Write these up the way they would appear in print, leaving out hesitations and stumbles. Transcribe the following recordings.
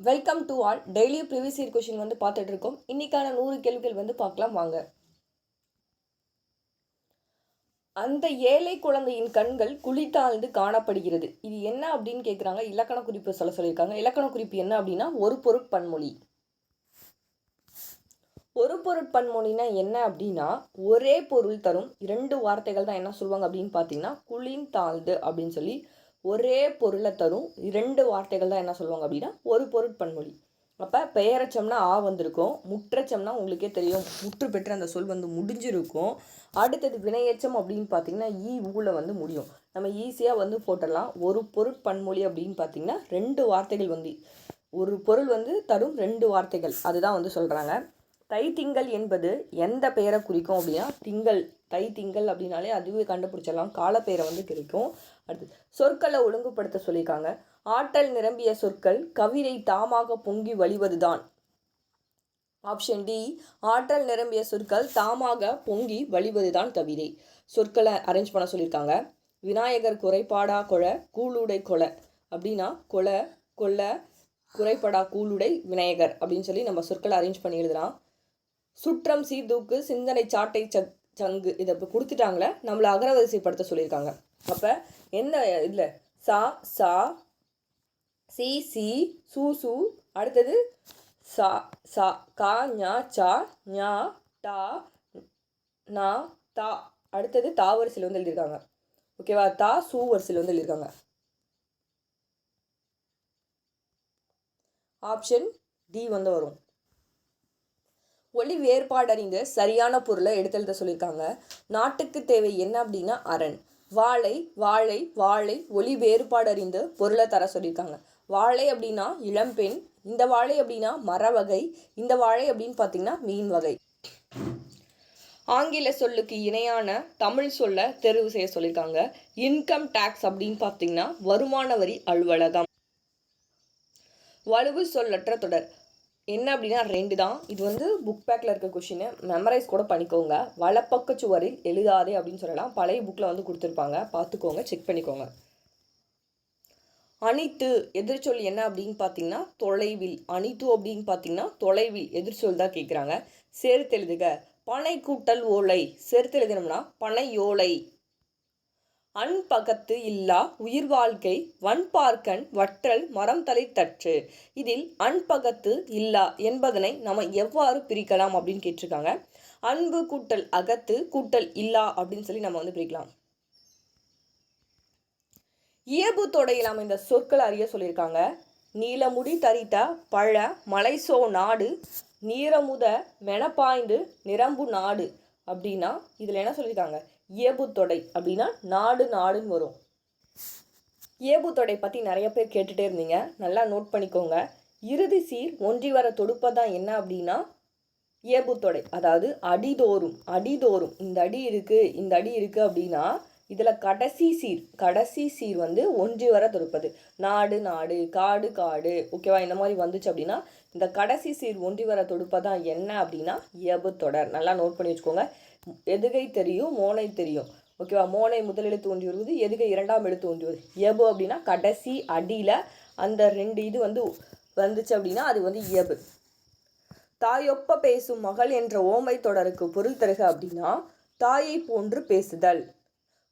Welcome to all. Daily previous year question வந்து பார்த்துட்டு இருக்கோம். இன்னைக்கான 100 கேள்விகள் வந்து பார்க்கலாம் வாங்க. அந்த ஏழை குழந்தையின் கண்கள் குளித்தாழ்ந்து காணப்படுகிறது. இது என்ன அப்படின்னு கேட்குறாங்க. இலக்கண குறிப்பு சொல்லியிருக்காங்க. இலக்கண குறிப்பு என்ன அப்படின்னா ஒரு பொருட்பன்மொழி. ஒரு பொருட்பன்மொழினா என்ன அப்படின்னா ஒரே பொருள் தரும் 2 வார்த்தைகள் தான் என்ன சொல்லுவாங்க அப்படின்னு பார்த்தீங்கன்னா குளித்தாழ்ந்து அப்படின்னு சொல்லி ஒரே பொருளை தரும் 2 வார்த்தைகள் தான் என்ன சொல்லுவாங்க அப்படின்னா ஒரு பொருட்பன்மொழி. அப்போ பெயரச்சம்னா ஆ வந்திருக்கும், முற்றச்சம்னா உங்களுக்கே தெரியும் முற்று பெற்று அந்த சொல் வந்து முடிஞ்சிருக்கும். அடுத்தது வினையச்சம் அப்படின்னு பார்த்தீங்கன்னா ஊல வந்து முடியும். நம்ம ஈஸியாக வந்து போட்டுடலாம். ஒரு பொருட்பன்மொழி அப்படின்னு பார்த்தீங்கன்னா 2 வார்த்தைகள் வந்து ஒரு பொருள் வந்து தரும் 2 வார்த்தைகள் அதுதான் வந்து சொல்கிறாங்க. தை திங்கள் என்பது எந்த பெயரை குறிக்கும் அப்படின்னா திங்கள். தை திங்கள் அப்படின்னாலே அதுவே கண்டுபிடிச்சிடலாம், காலப்பெயரை வந்து கிடைக்கும். அடுத்து சொற்களை ஒழுங்குபடுத்த சொல்லியிருக்காங்க. ஆற்றல் நிரம்பிய சொற்கள் கவிதை தாமாக பொங்கி வழிவதுதான். ஆப்ஷன் டி, ஆற்றல் நிரம்பிய சொற்கள் தாமாக பொங்கி வழிவதுதான் கவிதை. சொற்களை அரேஞ்ச் பண்ண சொல்லியிருக்காங்க. விநாயகர் குறைபாடா கொலை கூழுடை கொலை அப்படின்னா கொலை கொல்ல குறைபடா கூழுடை விநாயகர் அப்படின்னு சொல்லி நம்ம சொற்களை அரேஞ்ச் பண்ணி எழுதலாம். சுற்றம் சீர்தூக்கு சிந்தனை சாட்டை சங்கு இதை இப்போ கொடுத்துட்டாங்களே, நம்மளை அகரவரிசைப்படுத்த சொல்லியிருக்காங்க. அப்போ என்ன இல்லை சா சா சி சி சூ சூ, அடுத்தது சா சா கா ஞா சா ஞா டா நா தா, அடுத்தது தா வரிசையில் வந்து எழுதியிருக்காங்க. ஓகேவா, தா சூ வரிசையில் வந்து எழுதியிருக்காங்க. ஆப்ஷன் டி வந்து வரும். ஒளி வேறுபாடறிந்து சரியான பொருளை எடுத்தெழுத சொல்லியிருக்காங்க. நாட்டுக்கு தேவை என்ன அப்படின்னா அரண். வாழை வாழை வாழை ஒளி வேறுபாடறிந்து பொருளை தர சொல்லியிருக்காங்க. வாழை அப்படின்னா இளம்பெண், இந்த வாழை அப்படின்னா மர வகை, இந்த வாழை அப்படின்னு பார்த்தீங்கன்னா மீன் வகை. ஆங்கில சொல்லுக்கு இணையான தமிழ் சொல்ல தெரிவு செய்ய சொல்லியிருக்காங்க. இன்கம் டேக்ஸ் அப்படின்னு பார்த்தீங்கன்னா வருமான வரி அலுவலகம். வலுவு சொல்லற்ற தொடர் என்ன அப்படின்னா 2 தான். இது வந்து புக் பேக்கில் இருக்க கொஷின், மெமரைஸ் கூட பண்ணிக்கோங்க. வலப்பக்க சுவரில் எழுதாதே அப்படின்னு சொல்லலாம். பழைய புக்கில் வந்து கொடுத்துருப்பாங்க, பார்த்துக்கோங்க, செக் பண்ணிக்கோங்க. அனித்து எதிர்ச்சொல் என்ன அப்படின்னு பார்த்தீங்கன்னா தொலைவில். அனித்து அப்படின்னு பார்த்தீங்கன்னா தொலைவில் எதிர்ச்சொல் தான் கேட்குறாங்க. சேர்த்து எழுதுக. பனை கூட்டல் ஓலை. சேர்த்து எழுதினோம்னா பனையோலை. அன்பகத்து இல்லா உயிர் வாழ்க்கை வன்பார்க்கன் வற்றல் மரம் தலை தற்று. இதில் அன்பகத்து இல்லா என்பதனை நம்ம எவ்வாறு பிரிக்கலாம் அப்படின்னு கேட்டிருக்காங்க. அன்பு கூட்டல் அகத்து கூட்டல் இல்லா அப்படின்னு சொல்லி நம்ம வந்து பிரிக்கலாம். இயல்பு தொடையில் அமைந்த சொற்கள் அறிய சொல்லியிருக்காங்க. நீலமுடி தரித்த பழ மலைசோ நாடு நீரமுத மெனப்பாய்ந்து நிரம்பு நாடு அப்படின்னா இதில் என்ன சொல்லியிருக்காங்க, இயல்புத்தொடை அப்படின்னா நாடு நாடுன்னு வரும். இயல்புத்தொடை பற்றி நிறைய பேர் கேட்டுகிட்டே இருந்தீங்க, நல்லா நோட் பண்ணிக்கோங்க. இறுதி சீர் ஒன்றி வர தொடுப்பதான் என்ன அப்படின்னா இயல்புத்தொடை. அதாவது அடிதோறும் அடிதோறும் இந்த அடி இருக்குது இந்த அடி இருக்குது அப்படின்னா இதில் கடைசி சீர் வந்து ஒன்றி வர தொடுப்பது. நாடு நாடு காடு காடு, ஓகேவா, இந்த மாதிரி வந்துச்சு அப்படின்னா இந்த கடைசி சீர் ஒன்றி வர தொடுப்பதான் என்ன அப்படின்னா இயல்புத்தொடர். நல்லா நோட் பண்ணி வச்சுக்கோங்க. எதுகை தெரியும், மோனை தெரியும், ஓகேவா. மோனை முதல் எழுத்து ஒன்றி வருவது, எதுகை 2ஆம் எழுத்து ஒன்றி வருது. இயல்பு அப்படின்னா கடைசி அடியில் அந்த 2 இது வந்து வந்துச்சு அப்படின்னா அது வந்து இயல்பு. தாயொப்ப பேசும் மகள் என்ற ஓமை தொடருக்கு பொருள் தருக அப்படின்னா தாயை போன்று பேசுதல்.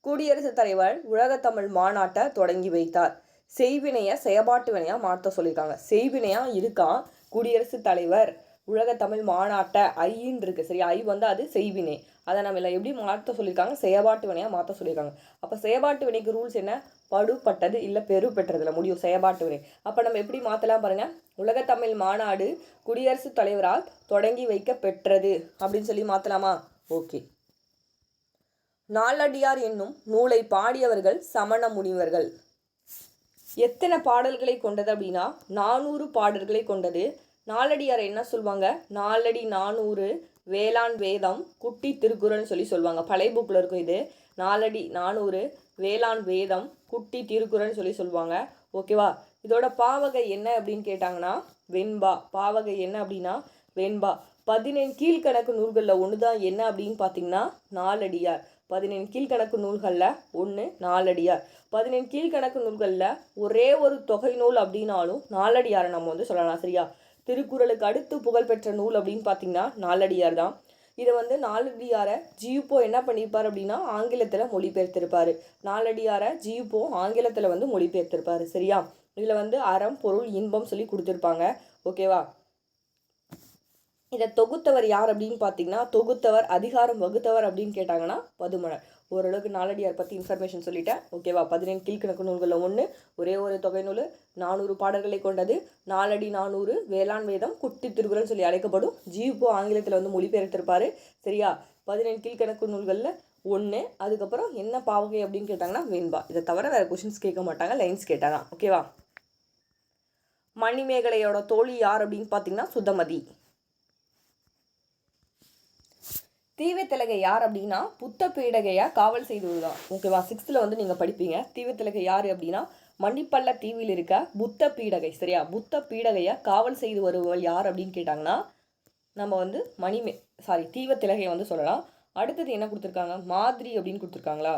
குடியரசுத் தலைவர் உலகத்தமிழ் மாநாட்டை தொடங்கி வைத்தார். செய்வினையை செயற்பாட்டு வினையாக மாற்ற சொல்லியிருக்காங்க. செய்வினையாக இருக்கான் குடியரசுத் தலைவர் உலகத்தமிழ் மாநாட்டை ஐன்னு இருக்குது, சரி, ஐ வந்து அது செய்வினை. அதை நம்ம இல்லை எப்படி மாற்ற சொல்லியிருக்காங்க, செயற்பாட்டு வினையாக மாற்ற சொல்லியிருக்காங்க. அப்போ செயற்பாட்டு வினைக்கு ரூல்ஸ் என்ன, படுபட்டது இல்லை பெரு பெற்றதுல முடியும் செயற்பாட்டு வினை. அப்போ நம்ம எப்படி மாற்றலாம் பாருங்கள். உலகத்தமிழ் மாநாடு குடியரசுத் தலைவரால் தொடங்கி வைக்க பெற்றது அப்படின்னு சொல்லி மாற்றலாமா? ஓகே. நாலடியார் என்னும் நூலை பாடியவர்கள் சமண முனிவர்கள். எத்தனை பாடல்களை கொண்டது அப்படின்னா 400 பாடல்களை கொண்டது. நாலடியார் என்ன சொல்லுவாங்க, 4 அடி 400 வேளாண் வேதம் குட்டி திருக்குறள்னு சொல்லி சொல்லுவாங்க. பழைய புக்கில் இருக்கும் இது. 4 அடி 400 வேளாண் வேதம் குட்டி திருக்குறள்னு சொல்லி சொல்லுவாங்க, ஓகேவா. இதோட பாவகை என்ன அப்படின்னு கேட்டாங்கன்னா வெண்பா. பாவகை என்ன அப்படின்னா வெண்பா. 17 கீழ்கணக்கு நூல்களில் ஒன்று தான் என்ன அப்படின்னு பார்த்தீங்கன்னா நாலடியார். பதினெண் கீழ்கணக்கு நூல்களில் ஒன்று நாலடியார். 17 கீழ்கணக்கு நூல்களில் ஒரே ஒரு தொகை நூல் அப்படின்னாலும் நாலடியாரை நம்ம வந்து சொல்லலாம். சரியா? திருக்குறளுக்கு அடுத்து புகழ்பெற்ற நூல் அப்படின்னு பார்த்தீங்கன்னா நாலடியார் தான். இதை வந்து நாலடியாரை ஜியுப்போ என்ன பண்ணியிருப்பார் அப்படின்னா ஆங்கிலத்தில் மொழிபெயர்த்திருப்பார். நாலடியாரை ஜியுப்போ ஆங்கிலத்தில் வந்து மொழிபெயர்த்திருப்பார். சரியா? இதில் வந்து அறம் பொருள் இன்பம் சொல்லி கொடுத்துருப்பாங்க. ஓகேவா? இதை தொகுத்தவர் யார் அப்படின்னு பார்த்தீங்கன்னா தொகுத்தவர் அதிகாரம் வகுத்தவர் அப்படின்னு கேட்டாங்கன்னா பதுமலர். ஓரளவுக்கு நாலடியார் பற்றி இன்ஃபர்மேஷன் சொல்லிட்டேன். ஓகேவா? 17 கீழ்கணக்கு நூல்களில் ஒன்று, ஒரே ஒரு தொகை நூல், 400 பாடல்களை கொண்டது, 4 400, வேளாண் வேதம், குட்டி திருக்குறள் சொல்லி அழைக்கப்படும். ஜியுப்போ ஆங்கிலத்தில் வந்து மொழிபெயர்த்திருப்பார். சரியா? 17 கீழ்கணக்கு நூல்களில் ஒன்று. அதுக்கப்புறம் என்ன பாவகை அப்படின்னு கேட்டாங்கன்னா வெண்பா. இதை தவிர வேறு கொஷின்ஸ் கேட்க மாட்டாங்க, லைன்ஸ் கேட்டாங்க. ஓகேவா? மணிமேகலையோட தோழி யார் அப்படின்னு பார்த்தீங்கன்னா சுதமதி. தீவத்திலகை யார் அப்படின்னா புத்த பீடகையை காவல் செய்து வருதான். ஓகேவா? 6th வந்து நீங்கள் படிப்பீங்க. தீவத்திலகை யார் அப்படின்னா மணிப்பல்ல தீவில் இருக்க புத்த பீடகை. சரியா? புத்த பீடகையை காவல் செய்து வருபவள் யார் அப்படின்னு கேட்டாங்கன்னா நம்ம வந்து தீவத்திலகை வந்து சொல்லலாம். அடுத்தது என்ன கொடுத்துருக்காங்க? மாதிரி அப்படின்னு கொடுத்துருக்காங்களா?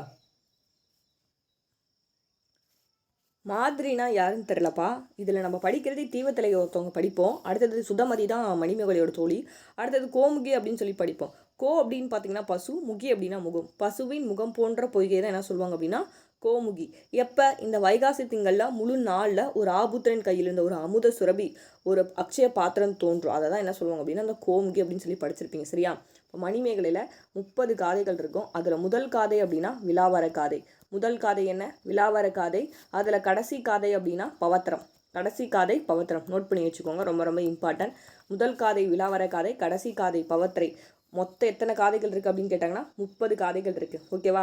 மாதிரினா யாருன்னு தெரிலப்பா. இதில் நம்ம படிக்கிறது தீவத்திலகை ஒருத்தவங்க படிப்போம். அடுத்தது சுதமதி தான் மணிமேகலையோட தோழி. அடுத்தது கோமுகி அப்படின்னு சொல்லி படிப்போம். கோ அப்படின்னு பார்த்தீங்கன்னா பசு, முகி அப்படின்னா முகம். பசுவின் முகம் போன்ற பொய்கை தான் என்ன சொல்லுவாங்க அப்படின்னா கோமுகி. எப்போ? இந்த வைகாசி திங்களில் முழு நாளில் ஒரு ஆபுத்திரன் கையில் இருந்த ஒரு அமுத சுரபி ஒரு அக்ஷய பாத்திரம் தோன்றும். அதை தான் என்ன சொல்லுவாங்க அப்படின்னா அந்த கோமுகி அப்படின்னு சொல்லி படிச்சிருப்பீங்க. சரியா? இப்போ மணிமேகலையில் 30 காதைகள் இருக்கும். அதில் முதல் காதை அப்படின்னா விலாவர காதை. முதல் காதை என்ன? விலாவர காதை. அதில் கடைசி காதை அப்படின்னா பவத்திரம். கடைசி காதை பவத்திரம். நோட் பண்ணி வச்சுக்கோங்க, ரொம்ப ரொம்ப இம்பார்ட்டன்ட். முதல் காதை விலாவர காதை, கடைசி காதை பவத்திரை. மொத்தம் எத்தனை காதைகள் இருக்குது அப்படின்னு கேட்டாங்கன்னா 30 காதைகள் இருக்குது. ஓகேவா?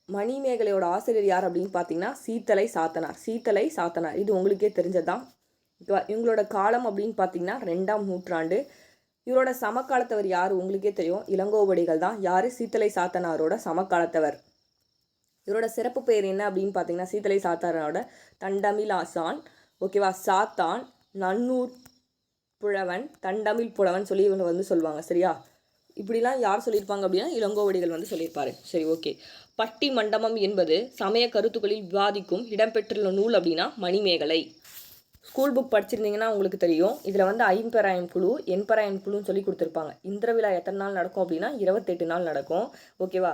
மணிமேகலையோட ஆசிரியர் யார் அப்படின்னு பார்த்தீங்கன்னா சீத்தலை சாத்தனார். சீத்தலை சாத்தனார் இது உங்களுக்கே தெரிஞ்சதுதான். இவங்களோட காலம் அப்படின்னு பார்த்தீங்கன்னா 2ஆம் நூற்றாண்டு. இவரோட சமகாலத்தவர் யார்? உங்களுக்கே தெரியும், இளங்கோவடிகள் தான். யார்? சீத்தலை சாத்தனாரோட சமகாலத்தவர். இவரோட சிறப்பு பெயர் என்ன அப்படின்னு பார்த்தீங்கன்னா சீத்தலை சாத்தனாரோட தண்டமிழ் ஆசான். ஓகேவா? சாத்தான், நன்னூர் புலவன், தண்டமிழ் புலவன் சொல்லி இவங்க வந்து சொல்லுவாங்க. சரியா? இப்படிலாம் யார் சொல்லியிருப்பாங்க அப்படின்னா இளங்கோவடிகள் வந்து சொல்லியிருப்பாரு. சரி, ஓகே. பட்டி மண்டபம் என்பது சமய கருத்துக்களில் விவாதிக்கும் இடம்பெற்றுள்ள நூல் அப்படின்னா மணிமேகலை. ஸ்கூல் புக் படிச்சிருந்தீங்கன்னா உங்களுக்கு தெரியும். இதில் வந்து ஐம்பெராயம் குழு, எண்பராயம் குழுன்னு சொல்லி கொடுத்துருப்பாங்க. இந்திர விழா எத்தனை நாள் நடக்கும் அப்படின்னா 28 நாள் நடக்கும். ஓகேவா?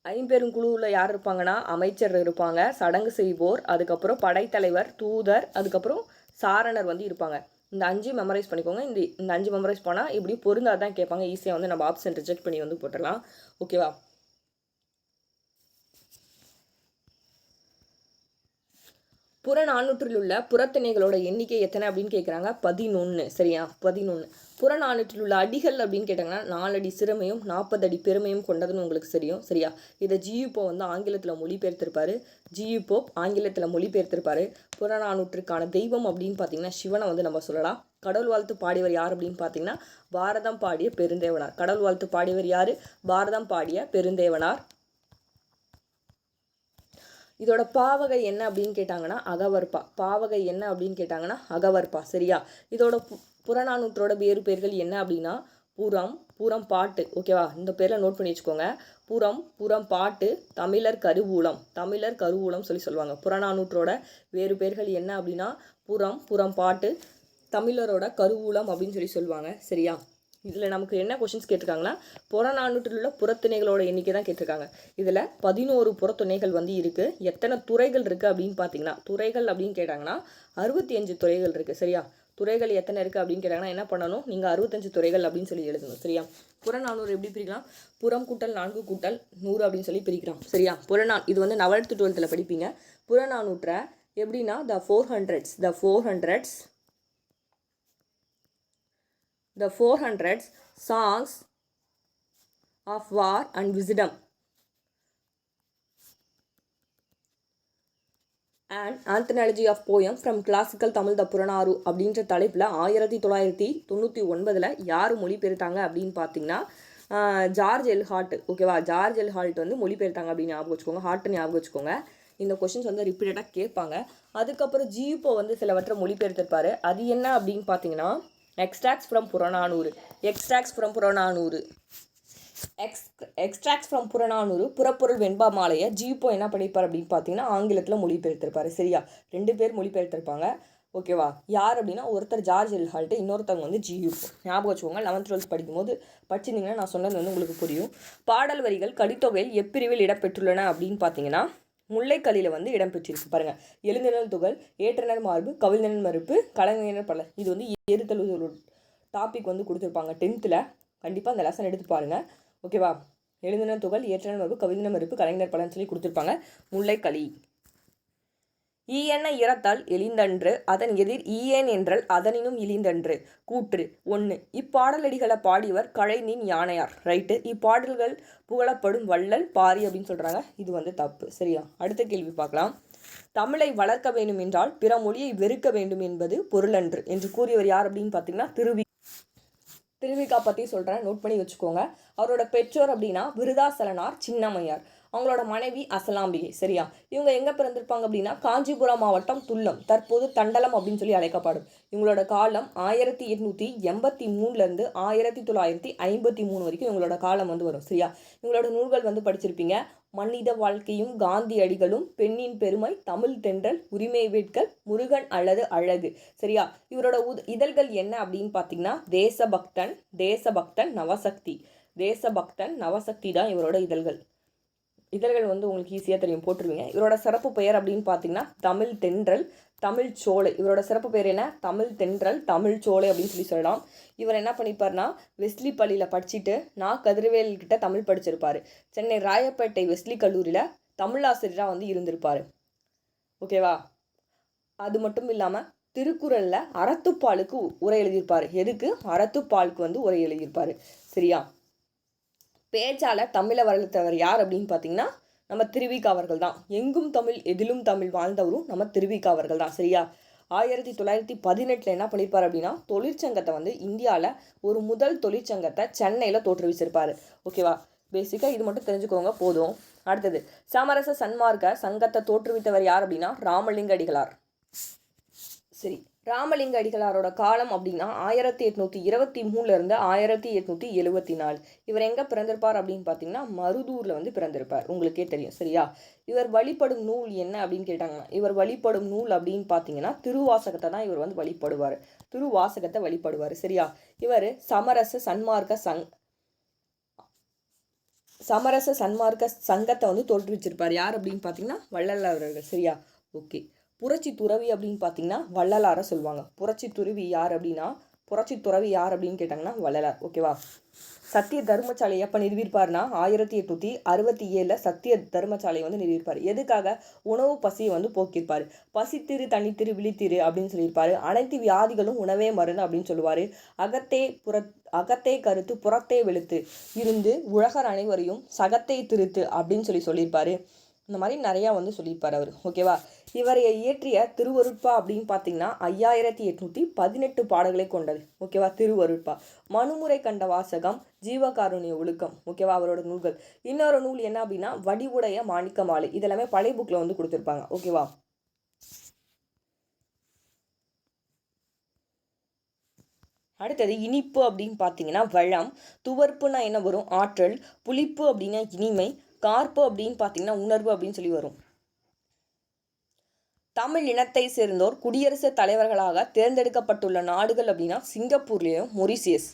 ஐம்பெரும் குழுவில் யார் இருப்பாங்கன்னா அமைச்சர் இருப்பாங்க, சடங்கு செய்வோர், அதுக்கப்புறம் படைத்தலைவர், தூதர், அதுக்கப்புறம் சாரணர் வந்து இருப்பாங்க. இந்த 5 மெமரைஸ் பண்ணிக்கோங்க. இந்த 5 மெமரைஸ் பண்ணால் இப்படி பொருந்தாதான் கேட்பாங்க. ஈஸியாக வந்து நம்ம ஆப்ஷன் ரிஜெக்ட் பண்ணி வந்து போட்டுடலாம். ஓகேவா? புறநானூற்றில் உள்ள புறத்திணைகளோட எண்ணிக்கை எத்தனை அப்படின்னு கேட்குறாங்க. 11. சரியா? 11. புறநானூற்றில் உள்ள அடிகள் அப்படின்னு கேட்டாங்கன்னா 4 அடி சிறுமையும் 40 அடி பெருமையும் கொண்டதுன்னு உங்களுக்கு தெரியும். சரியா? இதை ஜியுப்போ வந்து ஆங்கிலத்தில் மொழிபெயர்த்திருப்பாரு. ஜியுப்போ ஆங்கிலத்தில் மொழிபெயர்த்திருப்பாரு. புறநானூற்றுக்கான தெய்வம் அப்படின்னு பார்த்தீங்கன்னா சிவனை வந்து நம்ம சொல்லலாம். கடவுள் வாழ்த்து பாடியவர் யார் அப்படின்னு பார்த்தீங்கன்னா பாரதம் பாடிய பெருந்தேவனார். கடவுள் வாழ்த்து பாடியவர் யார்? பாரதம் பாடிய பெருந்தேவனார். இதோட பாவகை என்ன அப்படின்னு கேட்டாங்கன்னா அகவற்பா. பாவகை என்ன அப்படின்னு கேட்டாங்கன்னா அகவற்பா. சரியா? இதோட புறநானூற்றோட வேறு பேர்கள் என்ன அப்படின்னா புறம் பாட்டு. ஓகேவா? இந்த பேரில் நோட் பண்ணி வச்சுக்கோங்க. புறம் பாட்டு, தமிழர் கருவூலம் சொல்லி சொல்லுவாங்க. புறநானூற்றோட வேறு பேர்கள் என்ன அப்படின்னா புறம் பாட்டு, தமிழரோட கருவூலம் அப்படின்னு சொல்லி சொல்லுவாங்க. சரியா? இதில் நமக்கு என்ன கொஷின்ஸ் கேட்டிருக்காங்கன்னா புறநானூற்றில் உள்ள புறத்துணைகளோட எண்ணிக்கை தான் கேட்டிருக்காங்க. இதில் 11 புறத்துணைகள் வந்து இருக்குது. எத்தனை துறைகள் இருக்குது அப்படின்னு பார்த்தீங்கன்னா துறைகள் அப்படின்னு கேட்டாங்கன்னா 65 துறைகள் இருக்குது. சரியா? துறைகள் எத்தனை இருக்குது அப்படின்னு கேட்டாங்கன்னா என்ன பண்ணணும்? நீங்கள் 65 துறைகள் அப்படின்னு சொல்லி எழுதணும். சரியா? புறநானூறு எப்படி பிரிக்கலாம்? புறம் கூட்டல் 4 கூட்டல் 100 அப்படின்னு சொல்லி பிரிக்கிறோம். சரியா? இது வந்து 9th 12th படிப்பீங்க. புறநானூற்றை எப்படின்னா the 400s songs of war and wisdom and anthology of poem from classical Tamil the Purananuru அப்படின்ற தலைப்பில் 1999 யார் மொழிபெயர்த்தாங்க அப்படின்னு பார்த்தீங்கன்னா ஜார்ஜ் எல்ஹார்ட். ஓகேவா? ஜார்ஜ் எல்ஹார்ட் வந்து மொழிபெயர்த்தாங்க அப்படின்னு ஞாபகம் வச்சுக்கோங்க. ஹார்ட் ஞாபகம் வச்சுக்கோங்க. இந்த கொஷின்ஸ் வந்து ரிப்பீட்டடாக கேட்பாங்க. அதுக்கப்புறம் ஜியுப்போ வந்து சிலவற்றை மொழிபெயர்த்திருப்பாரு. அது என்ன அப்படின்னு பார்த்தீங்கன்னா extracts from Purananuru. Extracts from Purananuru புறப்பொருள் வெண்பா மாலையை ஜியூப்போ என்ன பண்ணியிருப்பார் அப்படின்னு பார்த்தீங்கன்னா ஆங்கிலத்தில் மொழிபெயர்த்திருப்பார். சரியா, 2 பேர் மொழிபெயர்த்திருப்பாங்க. ஓகேவா, யார் அப்படின்னா ஒருத்தர் ஜார்ஜ் எல்ஹால்ட்டு, இன்னொருத்தவங்க வந்து ஜியூப்போ. ஞாபகம் வச்சுக்கோங்க, 11th 12th படிக்கும்போது படிச்சிருந்தீங்கன்னா நான் சொன்னது வந்து உங்களுக்கு புரியும். பாடல் வரிகள் கடித்தொகையில் எப்பிரிவில் இடம்பெற்றுள்ளன அப்படின்னு பார்த்தீங்கன்னா முல்லைக்கலியில் வந்து இடம்பெற்றிருக்கு. பாருங்கள், எழுந்தினல் துகள், ஏற்றனர் மார்பு, கவிழ்நிழல் மறுப்பு, கலைஞர் பல. இது வந்து ஏறுதல் டாபிக் வந்து கொடுத்துருப்பாங்க 10th. கண்டிப்பாக அந்த லெசன் எடுத்து பாருங்கள். ஓகேவா, எழுந்தின துகள், ஏற்றனர் மறுப்பு, கவிழ்நிழல் மறுப்பு, கலைஞர் பலன்னு சொல்லி கொடுத்துருப்பாங்க. முல்லைக்கலி. ஈயென இறத்தால் எளிந்தன்று அதன் எதிர் ஈயேன் என்றால் அதனினும் இழிந்தன்று. கூற்று 1. இப்பாடலடிகளை பாடியவர் கழைநீன் யானையார். ரைட்டு. இப்பாடல்கள் புகழப்படும் வள்ளல் பாரி அப்படின்னு சொல்கிறாங்க. இது வந்து தப்பு. சரியா, அடுத்த கேள்வி பார்க்கலாம். தமிழை வளர்க்க வேண்டும் என்றால் பிற மொழியை வெறுக்க வேண்டும் என்பது பொருளன்று என்று கூறியவர் யார் அப்படின்னு பார்த்தீங்கன்னா திருவிக்கா பற்றி சொல்கிறேன், நோட் பண்ணி வச்சுக்கோங்க. அவரோட பெற்றோர் அப்படின்னா விருதாசலனார் சின்னம்மையார். அவங்களோட மனைவி அசலாம்பிகை. சரியா, இவங்க எங்கே பிறந்திருப்பாங்க அப்படின்னா காஞ்சிபுரம் மாவட்டம் துல்லம், தற்போது தண்டலம் அப்படின்னு சொல்லி அழைக்கப்படும். இவங்களோட காலம் 1883 1953 வரைக்கும் இவங்களோட காலம் வந்து வரும். சரியா, இவங்களோட நூல்கள் வந்து படிச்சிருப்பீங்க. மனித வாழ்க்கையும் காந்தியடிகளும், பெண்ணின் பெருமை, தமிழ் தென்றல், உரிமை வேட்கள், முருகன் அல்லது அழகு. சரியா, இவரோட இதழ்கள் என்ன அப்படின்னு பார்த்தீங்கன்னா தேசபக்தன், நவசக்தி தான் இவரோட இதழ்கள். இதழ்கள் வந்து உங்களுக்கு ஈஸியாக தெரியும், போட்டுருவீங்க. இவரோட சிறப்பு பெயர் அப்படின்னு பார்த்தீங்கன்னா தமிழ் தென்றல், தமிழ் சோலை. இவரோட சிறப்பு பெயர் என்ன? தமிழ் தென்றல், தமிழ் சோலை அப்படின்னு சொல்லலாம். இவர் என்ன பண்ணிப்பார்னா வெஸ்லி பள்ளியில் படிச்சுட்டு கதிர்வேல்கிட்ட தமிழ் படிச்சிருப்பார். சென்னை ராயப்பேட்டை வெஸ்லி கல்லூரியில் தமிழாசிரியராக வந்து இருந்திருப்பார். ஓகேவா, அது மட்டும் இல்லாமல் திருக்குறளில் அறத்துப்பாலுக்கு உரை எழுதியிருப்பார். எதுக்கு? அறத்துப்பாலுக்கு வந்து உரை எழுதியிருப்பார். சரியா, பேச்சாளர் தமிழை வளர்த்தவர் யார் அப்படின்னு பார்த்தீங்கன்னா நம்ம திருவிக்கா அவர்கள் தான். எங்கும் தமிழ் எதிலும் தமிழ் வாழ்ந்தவரும் நம்ம திருவிக்கா அவர்கள் தான். சரியா, 1918 என்ன பண்ணியிருப்பார் அப்படின்னா தொழிற்சங்கத்தை வந்து இந்தியாவில் ஒரு முதல் தொழிற்சங்கத்தை சென்னையில் தோற்றுவிச்சிருப்பார். ஓகேவா, பேசிக்காக இது மட்டும் தெரிஞ்சுக்கோங்க போதும். அடுத்தது, சமரச சன்மார்க்க சங்கத்தை தோற்றுவித்தவர் யார் அப்படின்னா ராமலிங்க அடிகளார். சரி, ராமலிங்க அடிகளாரோட காலம் அப்படின்னா 1823 1874. இவர் எங்கே பிறந்திருப்பார் அப்படின்னு பார்த்தீங்கன்னா மருதூரில் வந்து பிறந்திருப்பார். உங்களுக்கே தெரியும். சரியா, இவர் வழிபடும் நூல் என்ன அப்படின்னு கேட்டாங்கன்னா இவர் வழிபடும் நூல் அப்படின்னு பார்த்தீங்கன்னா திருவாசகத்தை தான் இவர் வந்து வழிபடுவார். சரியா, இவர் சமரச சன்மார்க்க சங்கத்தை வந்து தோற்றுவிச்சிருப்பார். யார் அப்படின்னு பார்த்தீங்கன்னா வள்ளலார் அவர்கள். சரியா, ஓகே. புரட்சி துறவி அப்படின்னு பார்த்தீங்கன்னா வள்ளலாரை சொல்லுவாங்க. புரட்சி துறவி யார் அப்படின்னு கேட்டாங்கன்னா வள்ளலார். ஓகேவா, சத்திய தர்மசாலை எப்போ நிறுவியிருப்பார்னா 1867 சத்திய தர்மசாலை வந்து நிறுவியிருப்பார். எதுக்காக? உணவு பசியை வந்து போக்கியிருப்பார். பசித்திரு தனித்திரு விழித்திரு அப்படின்னு சொல்லியிருப்பாரு. அனைத்து வியாதிகளும் உணவே மருந்து அப்படின்னு சொல்லுவார். அகத்தே கருத்து புறத்தே வெளுத்து இருந்து உலகர் அனைவரையும் சகத்தை திருத்து அப்படின்னு சொல்லியிருப்பாரு. இந்த மாதிரி நிறையா வந்து சொல்லியிருப்பார் அவர். ஓகேவா, இவரை இயற்றிய திருவருட்பா அப்படின்னு பார்த்தீங்கன்னா 5818 பாடல்களை கொண்டது. ஓகேவா, திருவருட்பா. மனுமுறை கண்ட வாசகம், ஜீவகாருண்ய ஒழுக்கம். ஓகேவா, அவரோட நூல்கள். இன்னொரு நூல் என்ன அப்படின்னா வடிவுடைய மாணிக்க மாலை. இதெல்லாமே பழைய புக்கில் வந்து கொடுத்துருப்பாங்க. ஓகேவா, அடுத்தது இனிப்பு அப்படின்னு பார்த்தீங்கன்னா வளம், துவர்ப்புனா என்ன வரும்? ஆற்றல், புளிப்பு அப்படின்னா இனிமை, கார்ப்பு அப்படின்னு பார்த்தீங்கன்னா உணர்வு அப்படின்னு சொல்லி வரும். தமிழ் இனத்தை சேர்ந்தோர் குடியரசுத் தலைவர்களாக தேர்ந்தெடுக்கப்பட்டுள்ள நாடுகள் அப்படின்னா சிங்கப்பூர்லேயும் மொரிசியஸ்.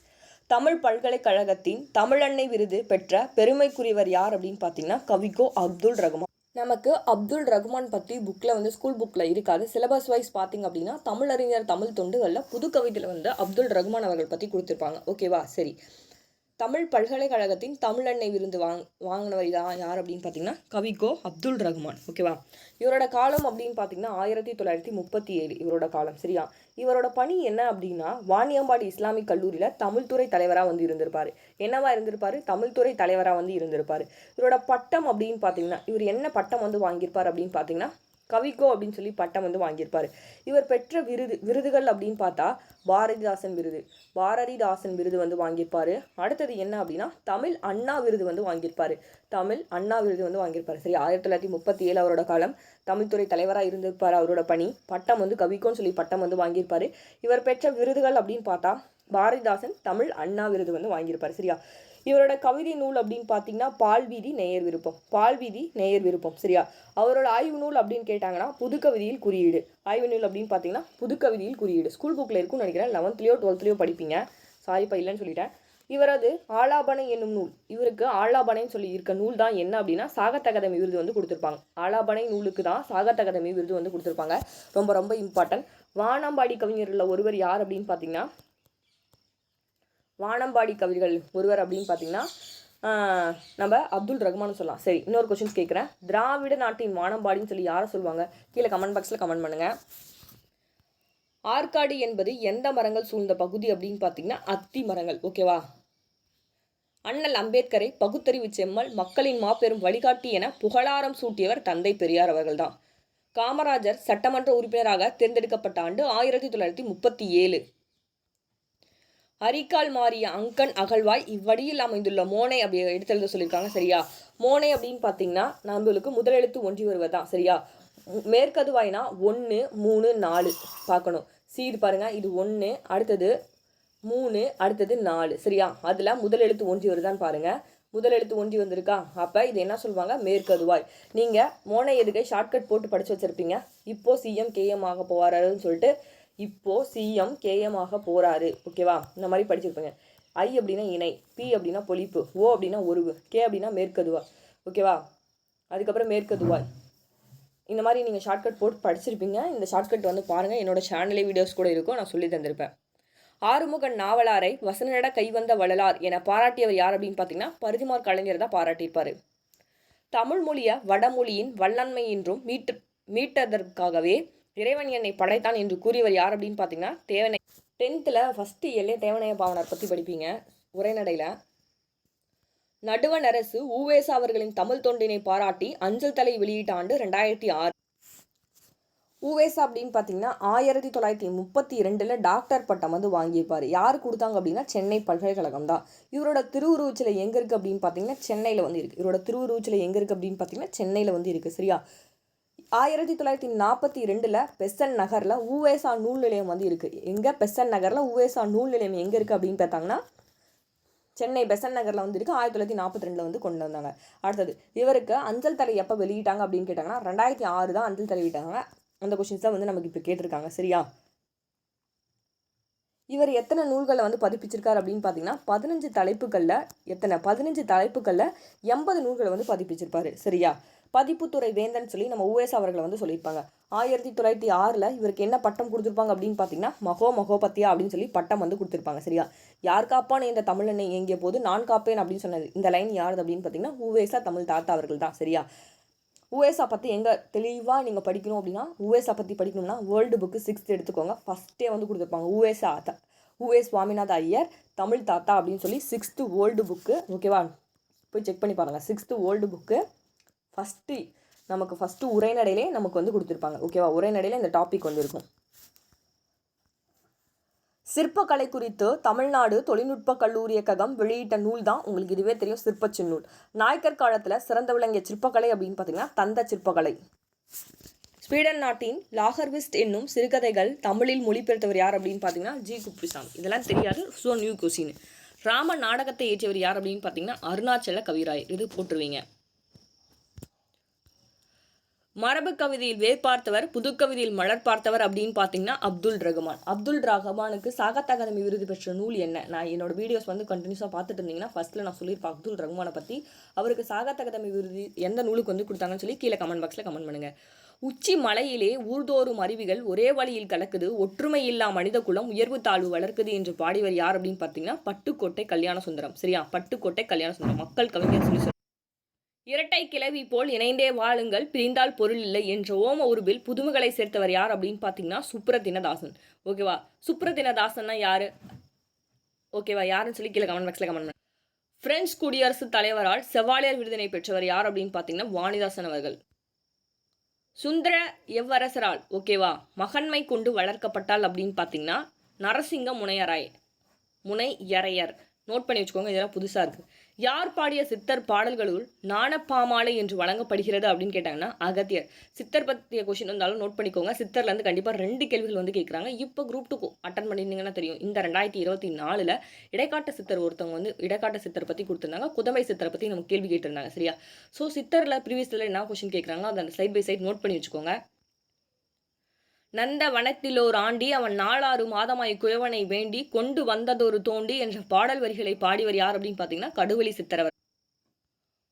தமிழ் பல்கலைக்கழகத்தின் தமிழன்னை விருது பெற்ற பெருமைக்குரியவர் யார் அப்படின்னு பார்த்தீங்கன்னா கவிக்கோ அப்துல் ரகுமான். நமக்கு அப்துல் ரகுமான் பற்றி புக்கில் வந்து ஸ்கூல் புக்கில் இருக்காது. சிலபஸ் வைஸ் பார்த்தீங்க அப்படின்னா தமிழறிஞர் தமிழ் தொண்டுகளில் புது கவிதையில் வந்து அப்துல் ரகுமான் அவர்கள் பற்றி கொடுத்துருப்பாங்க. ஓகேவா, சரி. தமிழ் பல்கலைக்கழகத்தின் தமிழன்னை விருது வாங்கினவர் யார் அப்படின்னு பார்த்தீங்கன்னா கவிக்கோ அப்துல் ரகுமான். ஓகேவா, இவரோட காலம் அப்படின்னு பார்த்தீங்கன்னா 1937 இவரோட காலம். சரியா, இவரோட பணி என்ன அப்படின்னா வாணியம்பாடி இஸ்லாமிக் கல்லூரியில் தமிழ்துறை தலைவராக வந்து இருந்திருப்பார். என்னவா இருந்திருப்பார்? தமிழ்துறை தலைவராக வந்து இருந்திருப்பார். இவரோட பட்டம் அப்படின்னு பார்த்தீங்கன்னா இவர் என்ன பட்டம் வந்து வாங்கியிருப்பார் அப்படின்னு பார்த்தீங்கன்னா கவிக்கோ அப்படின்னு சொல்லி பட்டம் வந்து வாங்கியிருப்பார். இவர் பெற்ற விருதுகள் அப்படின்னு பார்த்தா பாரதிதாசன் விருது வந்து வாங்கியிருப்பார். அடுத்தது என்ன அப்படின்னா தமிழ் அண்ணா விருது வந்து வாங்கியிருப்பார். சரி, 1937 அவரோட காலம். தமிழ்துறை தலைவராக இருந்திருப்பார். அவரோட பணி பட்டம் வந்து கவிக்கோன்னு சொல்லி பட்டம் வந்து வாங்கியிருப்பார். இவர் பெற்ற விருதுகள் அப்படின்னு பார்த்தா பாரதிதாசன் தமிழ் அண்ணா விருது வந்து வாங்கியிருப்பார். சரியா, இவரோட கவிதை நூல் அப்படின்னு பார்த்தீங்கன்னா பால்வீதி நேயர் விருப்பம். பால்வீதி நேயர் விருப்பம் சரியா. அவரோட ஆய்வு நூல் அப்படின்னு கேட்டாங்கன்னா புதுக்கவிதையில் குறியீடு. ஆய்வு நூல் அப்படின்னு பார்த்தீங்கன்னா புதுக்கவிதையில் குறியீடு. ஸ்கூல் புக்கில் இருக்குன்னு நினைக்கிறேன். 11th 12th படிப்பீங்க. சாரிப்பா இல்லைன்னு சொல்லிட்டேன். இவரது ஆலாபனை என்னும் நூல். இவருக்கு ஆலாபனைன்னு சொல்லி இருக்க நூல் தான் என்ன அப்படின்னா சாகித்ய அகாதமி விருது வந்து கொடுத்துருப்பாங்க. ஆலாபனை நூலுக்கு தான் சாகித்ய அகாதமி விருது வந்து கொடுத்துருப்பாங்க. ரொம்ப ரொம்ப இம்பார்ட்டன்ட். வானம்பாடி கவிஞர்களில் ஒருவர் யார் அப்படின்னு பார்த்தீங்கன்னா வானம்பாடி கவிகள் ஒருவர் அப்படின்னு பார்த்தீங்கன்னா நம்ம அப்துல் ரஹ்மான் சொல்லலாம். சரி, இன்னொரு கொஸ்டின்ஸ் கேட்குறேன். திராவிட நாட்டின் வானம்பாடின்னு சொல்லி யாரை சொல்லுவாங்க? கீழே கமெண்ட் பாக்ஸில் கமெண்ட் பண்ணுங்கள். ஆற்காடு என்பது எந்த மரங்கள் சூழ்ந்த பகுதி அப்படின்னு பார்த்தீங்கன்னா அத்தி மரங்கள். ஓகேவா. அண்ணல் அம்பேத்கரை பகுத்தறிவு செம்மல், மக்களின் மாபெரும் வழிகாட்டி என புகழாரம் சூட்டியவர் தந்தை பெரியார் அவர்கள் தான். காமராஜர் சட்டமன்ற உறுப்பினராக தேர்ந்தெடுக்கப்பட்ட ஆண்டு 1937. அரிக்கால் மாறிய அங்கன் அகழ்வாய் இவ்வடியில் அமைந்துள்ள மோனை அப்படி எடுத்தெழுத சொல்லியிருக்காங்க சரியா. மோனை அப்படின்னு பார்த்தீங்கன்னா நம்மளுக்கு முதலெழுத்து ஒன்றி வருவதுதான் சரியா. மேற்கதுவாய்னா 1 3 4 பார்க்கணும். இது பாருங்க, இது 1, அடுத்தது 3, அடுத்தது 4 சரியா. அதில் முதல் எழுத்து ஒன்றி வருதான்னு பாருங்க. முதல் எழுத்து ஒன்றி வந்திருக்கா. அப்போ இது என்ன சொல்லுவாங்க? மேற்கதுவாய். நீங்கள் மோனை எதுக்கை ஷார்ட்கட் போட்டு படித்து வச்சுருப்பீங்க. இப்போ சிஎம் கேஎம் ஆக போகிறாருன்னு சொல்லிட்டு இப்போ சிஎம் கேஎம் ஆக போகிறாரு. ஓகேவா. இந்த மாதிரி படிச்சிருப்பீங்க. ஐ அப்படின்னா இணை, பி அப்படின்னா பொழிப்பு, ஓ அப்படின்னா ஒருவு, கே அப்படின்னா மேற்கதுவாய். ஓகேவா. அதுக்கப்புறம் மேற்கதுவாய். இந்த மாதிரி நீங்கள் ஷார்ட்கட் போட்டு படிச்சிருப்பீங்க. இந்த ஷார்ட்கட் வந்து பாருங்கள். என்னோடய சேனலே வீடியோஸ் கூட இருக்கும், நான் சொல்லி தந்திருப்பேன். ஆறுமுகன் நாவலாரை வசனட கைவந்த வள்ளலார் என பாராட்டியவர் யார் அப்படின்னு பார்த்தீங்கன்னா பரிதிமார் கலைஞர் தான் பாராட்டியிருப்பார். தமிழ் மொழியை வடமொழியின் வல்லன்மை என்றும் மீட்டதற்காகவே இறைவன் என்னை படைத்தான் என்று கூறியவர் யார் அப்படின்னு பார்த்தீங்கன்னா தேவனை. 10th ஃபஸ்ட்டு இயர்லேயே தேவனைய பாவனர் பற்றி படிப்பீங்க உரைநடையில். நடுவணரசு உவேசா அவர்களின் தமிழ் தொண்டினை பாராட்டி அஞ்சல் தலை வெளியிட்ட ஆண்டு 2006. உவேசா அப்படின்னு பார்த்தீங்கன்னா 1932 டாக்டர் பட்டம் வந்து வாங்கியிருப்பார். யார் கொடுத்தாங்க அப்படின்னா சென்னை பல்கலைக்கழகம் தான். இவரோட திருவுருவச்சிலை எங்கே இருக்குது அப்படின்னு பார்த்தீங்கன்னா சென்னையில் வந்து இருக்குது. இவரோட திருவுருவச்சிலை எங்கே இருக்குது அப்படின்னு பார்த்தீங்கன்னா சென்னையில் வந்து இருக்குது சரியா. 1942 பெசன் நகரில் உவேசா நூல் நிலையம் வந்து இருக்குது. எங்கே? பெசன் நகரில் உவேசா நூல் நிலையம் எங்கே இருக்குது அப்படின்னு பார்த்தாங்கன்னா சென்னை பெசன் நகரில் வந்து இருக்குது. 1942 வந்து கொண்டு வந்தாங்க. அடுத்தது இவருக்கு அஞ்சல் தலை எப்போ வெளியிட்டாங்க அப்படின்னு கேட்டாங்கன்னா 2006 தான் அஞ்சல் தலை வெளியிட்டாங்க. அந்த கொஸ்டின்ஸ் தான் வந்து நமக்கு இப்போ கேட்டிருக்காங்க சரியா. இவர் எத்தனை நூல்களை வந்து பதிப்பிச்சிருக்காரு அப்படின்னு பார்த்தீங்கன்னா 15 தலைப்புகளில் 80 நூல்களை வந்து பதிப்பிச்சிருப்பாரு சரியா. பதிப்புத்துறை வேந்தன் சொல்லி நம்ம உவேசா அவர்களை வந்து சொல்லியிருப்பாங்க. 1906 இவருக்கு என்ன பட்டம் கொடுத்துருப்பாங்க அப்படின்னு பார்த்தீங்கன்னா மகோபத்தியா அப்படின்னு சொல்லி பட்டம் வந்து கொடுத்துருப்பாங்க சரியா. யார் காப்பான் இந்த தமிழனை இயங்கிய போது நான் காப்பேன் அப்படின்னு சொன்னது இந்த லைன் யார் அப்படின்னு பார்த்தீங்கன்னா உவேசா தமிழ் தாத்தா அவர்கள் தான் சரியா. உவேசா பற்றி எங்கே தெளிவாக நீங்கள் படிக்கணும் அப்படின்னா உவேசா பற்றி படிக்கணும்னா வேர்ல்டு புக்கு 6th எடுத்துக்கோங்க. ஃபஸ்ட்டே வந்து கொடுத்துருப்பாங்க உவே சுவாமிநாத ஐயர் தமிழ் தாத்தா அப்படின்னு சொல்லி 6th வேர்ல்டு புக்கு. ஓகேவா, போய் செக் பண்ணி பாருங்கள். 6th வேர்ல்டு புக்கு ஃபஸ்ட்டு உரைநடையிலே நமக்கு வந்து கொடுத்துருப்பாங்க. ஓகேவா, உரைநடையில் இந்த டாபிக் வந்து இருக்கும். சிற்பக்கலை குறித்து தமிழ்நாடு தொழில்நுட்ப கல்லூரி கழகம் வெளியிட்ட நூல் தான் உங்களுக்கு இதுவே தெரியும், சிற்பச்சின்னூல். நாயக்கர் காலத்தில் சிறந்த விளங்கிய சிற்பக்கலை அப்படின்னு பார்த்தீங்கன்னா தந்த சிற்பக்கலை. ஸ்வீடன் நாட்டின் லாகர்விஸ்ட் என்னும் சிறுகதைகள் தமிழில் மொழிபெயர்த்தவர் யார் அப்படின்னு பார்த்தீங்கன்னா ஜி குப்புசாமி. இதெல்லாம் தெரியாது, ஸோ நியூ கொஸ்டின். ராம நாடகத்தை இயற்றியவர் யார் அப்படின்னு பார்த்தீங்கன்னா அருணாச்சல கவிராயர். இது போட்டுருவீங்க. மரபு கவிதையில் வேர் பார்த்தவர், புதுக்கவிதையில் மலர் பார்த்தவர் அப்படின்னு பார்த்தீங்கன்னா அப்துல் ரஹ்மான். அப்துல் ரஹ்மானுக்கு சாகித்ய அகாதமி விருது பெற்ற நூல் என்ன? நான் என்னோட வீடியோஸ் வந்து கண்டினியூஸாக பார்த்துட்டு இருந்தீங்கன்னா ஃபர்ஸ்ட்டில் நான் சொல்லியிருப்பேன் அப்துல் ரஹ்மானை பற்றி. அவருக்கு சாகித்ய அகாதமி விருது எந்த நூலுக்கு வந்து கொடுத்தாங்கன்னு சொல்லி கீழே கமெண்ட் பாக்ஸில் கமெண்ட் பண்ணுங்கள். உச்சி மலையிலே ஊர்தோறும் அருவிகள் ஒரே வழியில் கலக்குது, ஒற்றுமை இல்லா மனித குலம் உயர்வு தாழ்வு வளர்க்குது என்று பாடியவர் யார் அப்படின்னு பார்த்தீங்கன்னா பட்டுக்கோட்டை கல்யாண சுந்தரம். சரியா, பட்டுக்கோட்டை கல்யாண சுந்தரம் மக்கள் கவிஞர் சொல்லி இரட்டை கிளவி போல் இணைந்தே வாழுங்கள், பிரிந்தால் பொருள் இல்லை என்ற ஓம உருவில் புதுமைகளை சேர்த்தவர் யார் அப்படின்னு பார்த்தீங்கன்னா சுப்ரதினதாசன். ஓகேவா, சுப்ரதினதாசன்னா யாரு? ஓகேவா, யாருன்னு சொல்லி கீழே கமெண்ட் பாக்ஸில் கமெண்ட் பண்ண. பிரெஞ்சு குடியரசுத் தலைவரால் செவாலியர் விருதினை பெற்றவர் யார் அப்படின்னு பார்த்தீங்கன்னா வாணிதாசன் அவர்கள். சுந்தர எவ்வரசரால் ஓகேவா மகன்மை கொண்டு வளர்க்கப்பட்டால் அப்படின்னு பார்த்தீங்கன்னா நரசிங்க முனையரையர். நோட் பண்ணி வச்சுக்கோங்க, இதெல்லாம் புதுசாக இருக்குது. யார் பாடிய சித்தர் பாடல்களுள் ஞானப்பாமாலை என்று வழங்கப்படுகிறது அப்படின்னு கேட்டாங்கன்னா அகத்தியர். சித்தர் பற்றிய கொஷின் வந்தாலும் நோட் பண்ணிக்கோங்க. சித்தர்லேருந்து கண்டிப்பாக 2 கேள்விகள் வந்து கேட்குறாங்க. இப்போ குரூப் 2 அட்டன் பண்ணியிருந்தீங்கன்னா தெரியும். இந்த 2024 இடைக்காட்டு சித்தர் ஒருத்தவங்க வந்து இடைக்காட்டு சித்தர் பற்றி கொடுத்துருந்தாங்க. குதம்பை சித்தரை பற்றி நம்ம கேள்வி கேட்டிருந்தாங்க. சரியா? ஸோ சித்தரில் ப்ரீவியஸில் என்ன கொஷின் கேட்குறாங்களோ அதை சைட் பை சைட் நோட் பண்ணி வச்சுக்கோங்க. நந்த வனத்திலோர் ஆண்டி அவன் 4 மாதமாய் குயவனை வேண்டி கொண்டு வந்ததொரு தோண்டி என்ற பாடல் வரிகளை பாடியவர் யார் அப்படின்னு பார்த்தீங்கன்னா கடுவெளி சித்தரவர்.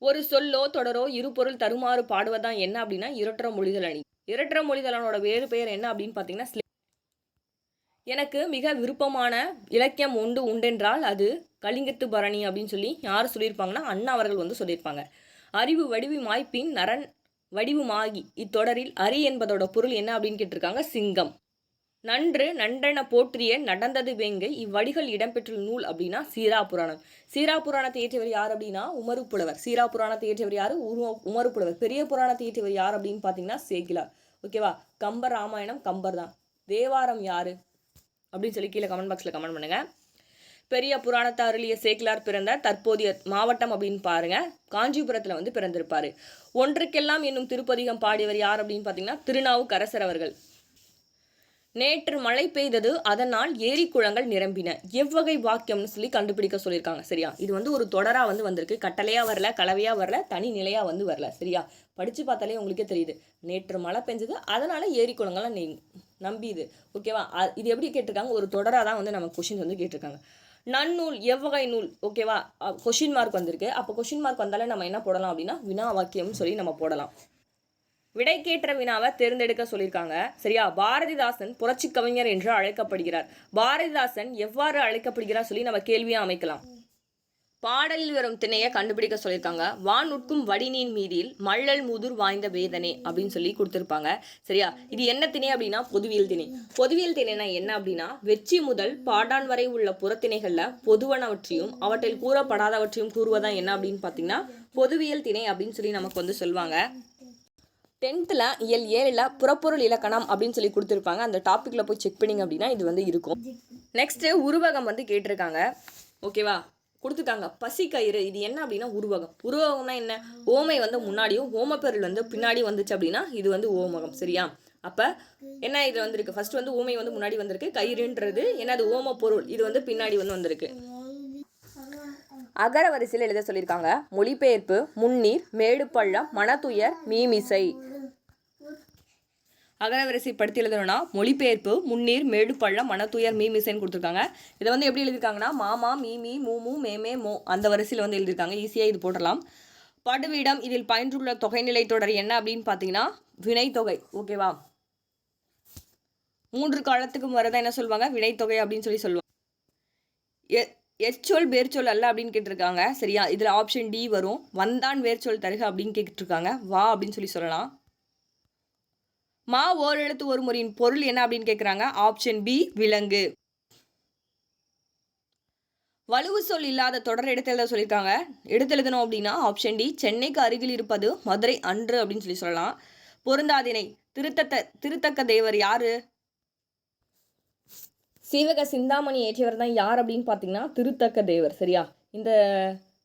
ஒரு சொல்லோ தொடரோ இரு பொருள் தருமாறு பாடுவதான் என்ன அப்படின்னா இரட்டர மொழிதல் அணி. இரட்டர மொழிதலனோட வேறு பெயர் என்ன அப்படின்னு பார்த்தீங்கன்னா எனக்கு மிக விருப்பமான இலக்கியம் உண்டென்றால் அது கலிங்கத்து பரணி அப்படின்னு சொல்லி யார் சொல்லியிருப்பாங்கன்னா அண்ணா அவர்கள் வந்து சொல்லியிருப்பாங்க. அறிவு வடிவு மாய்ப்பின் நரன் வடிவுமாகி இத்தொடரில் அரி என்பதோட பொருள் என்ன அப்படின்னு கேட்டிருக்காங்க சிங்கம். நன்று நன்றென போற்றிய நடந்தது வேங்கை இவ்வடிகள் இடம்பெற்றுள்ள நூல் அப்படின்னா சீரா புராணம். சீரா புராணத்தை இயற்றியவர் யார் அப்படின்னா உமறுப்புலவர். சீரா புராணத்தை இயற்றியவர் யார்? உமறுப்புலவர். பெரிய புராணத்தை இயற்றியவர் யார் அப்படின்னு பார்த்தீங்கன்னா சேக்கிலார். ஓகேவா? கம்பர் ராமாயணம் கம்பர் தான். தேவாரம் யாரு அப்படின்னு சொல்லி கீழே கமெண்ட் பாக்ஸில் கமெண்ட் பண்ணுங்க. பெரிய புராணத்தை அருளிய சேக்கிலார் பிறந்த தற்போதைய மாவட்டம் அப்படின்னு பாருங்க காஞ்சிபுரத்தில் வந்து பிறந்திருப்பாரு. ஒன்றுக்கெல்லாம் என்னும் திருப்பதிகம் பாடியவர் யார் அப்படின்னு பார்த்தீங்கன்னா திருநாவுக்கரசர் அவர்கள். நேற்று மழை பெய்தது அதனால் ஏரி குளங்கள் நிரம்பின எவ்வகை வாக்கியம்னு சொல்லி கண்டுபிடிக்க சொல்லியிருக்காங்க. சரியா? இது வந்து ஒரு தொடராக வந்து வந்திருக்கு. கட்டளையாக வரல, கலவையாக வரல, தனி நிலையாக வந்து வரல. சரியா? படித்து பார்த்தாலே உங்களுக்கே தெரியுது. நேற்று மழை பெஞ்சது அதனால ஏரி குளங்கள்லாம் நம்பிது. ஓகேவா? இது எப்படி கேட்டிருக்காங்க? ஒரு தொடராக தான் வந்து நம்ம கொஷின் வந்து கேட்டிருக்காங்க. நன்னூல் எவ்வகை நூல்? ஓகேவா? கொஷின் மார்க் வந்திருக்கு. அப்போ கொஷின் மார்க் வந்தாலே நம்ம என்ன போடலாம் அப்படின்னா வினா வாக்கியம்னு சொல்லி நம்ம போடலாம். விடைக்கேற்ற வினாவை தேர்ந்தெடுக்க சொல்லியிருக்காங்க. சரியா? பாரதிதாசன் புரட்சி கவிஞர் என்று அழைக்கப்படுகிறார். பாரதிதாசன் எவ்வாறு அழைக்கப்படுகிறார் சொல்லி நம்ம கேள்வியை அமைக்கலாம். பாடலில் வரும் திணையை கண்டுபிடிக்க சொல்லியிருக்காங்க. வான் உட்கும் வடிநீன் மீதில் மள்ளல் முதுர் வாய்ந்த வேதனை அப்படின்னு சொல்லி கொடுத்துருப்பாங்க. சரியா? இது என்ன திணை அப்படின்னா பொதுவியல் திணை. பொதுவியல் திணைனா என்ன அப்படின்னா வெற்றி முதல் பாடான் வரை உள்ள புறத்திணைகளில் பொதுவனவற்றையும் அவற்றில் கூறப்படாதவற்றையும் கூறுவதான் என்ன அப்படின்னு பார்த்தீங்கன்னா பொதுவியல் திணை அப்படின்னு சொல்லி நமக்கு வந்து சொல்லுவாங்க. 10th இயல் 7 புறப்பொருள் இலக்கணம் அப்படின்னு சொல்லி கொடுத்துருப்பாங்க. அந்த டாப்பிக்கில் போய் செக் பண்ணிங்க அப்படின்னா இது வந்து இருக்கும். நெக்ஸ்ட்டு உருவகம் வந்து கேட்டிருக்காங்க. ஓகேவா? கொடுத்துருக்காங்க பசிக்கயிறு. இது என்ன அப்படின்னா உருவகம். உருவகம்னா என்ன? ஓமை வந்து முன்னாடியும் ஓமப்பொருள் வந்து பின்னாடி வந்துச்சு அப்படின்னா இது வந்து ஓமகம். சரியா? அப்போ என்ன இது வந்திருக்கு? ஃபர்ஸ்ட் வந்து ஊமை வந்து முன்னாடி வந்திருக்கு. கயிறுன்றது என்னது? ஓம பொருள். இது வந்து பின்னாடி வந்து வந்திருக்கு. அகர வரிசையில் எழுத சொல்லியிருக்காங்க. மொழிபெயர்ப்பு முன்னீர் மேடு பள்ளம் மனத்துயர் மீமிசை. அகரவரிசை படுத்தி எழுதணும்னா மொழிபெயர்ப்பு முன்னீர் மேடு பள்ளம் மனத்துயர் மீமிசைன்னு கொடுத்துருக்காங்க. இதை வந்து எப்படி எழுதியிருக்காங்கன்னா மாமா மீமி மூமு மேமே மோ அந்த வரிசையில் வந்து எழுதியிருக்காங்க. ஈஸியாக இது போடலாம். படுவிடம் இதில் பயின்றுள்ள தொகைநிலை தொடர் என்ன அப்படின்னு பார்த்தீங்கன்னா வினைத்தொகை. ஓகேவா? 3 காலத்துக்கும் வரதான் என்ன சொல்லுவாங்க? வினைத்தொகை அப்படின்னு சொல்லி சொல்லுவாங்க. எச்சொல் வேர்ச்சொல் அல்ல அப்படின்னு கேட்டிருக்காங்க. சரியா? இதில் ஆப்ஷன் டி வரும். வந்தான் வேர்ச்சொல் தருக அப்படின்னு கேட்டிருக்காங்க. வா அப்படின்னு சொல்லி சொல்லலாம். மா ஓர் எழுத்து ஒரு முறையின் பொருள் என்ன அப்படின்னு கேட்குறாங்க. ஆப்ஷன் பி விலங்கு. வலுவு சொல் இல்லாத தொடர் எடுத்தெழுத சொல்லியிருக்காங்க. எடுத்தெழுதணும் அப்படின்னா ஆப்ஷன் டி சென்னைக்கு அருகில் இருப்பது மதுரை அன்று அப்படின்னு சொல்லி சொல்லலாம். பொருந்தாதினை திருத்தக்க தேவர் யாரு? சீவக சிந்தாமணி ஏற்றியவர் தான் யார் அப்படின்னு பார்த்தீங்கன்னா திருத்தக்க தேவர். சரியா?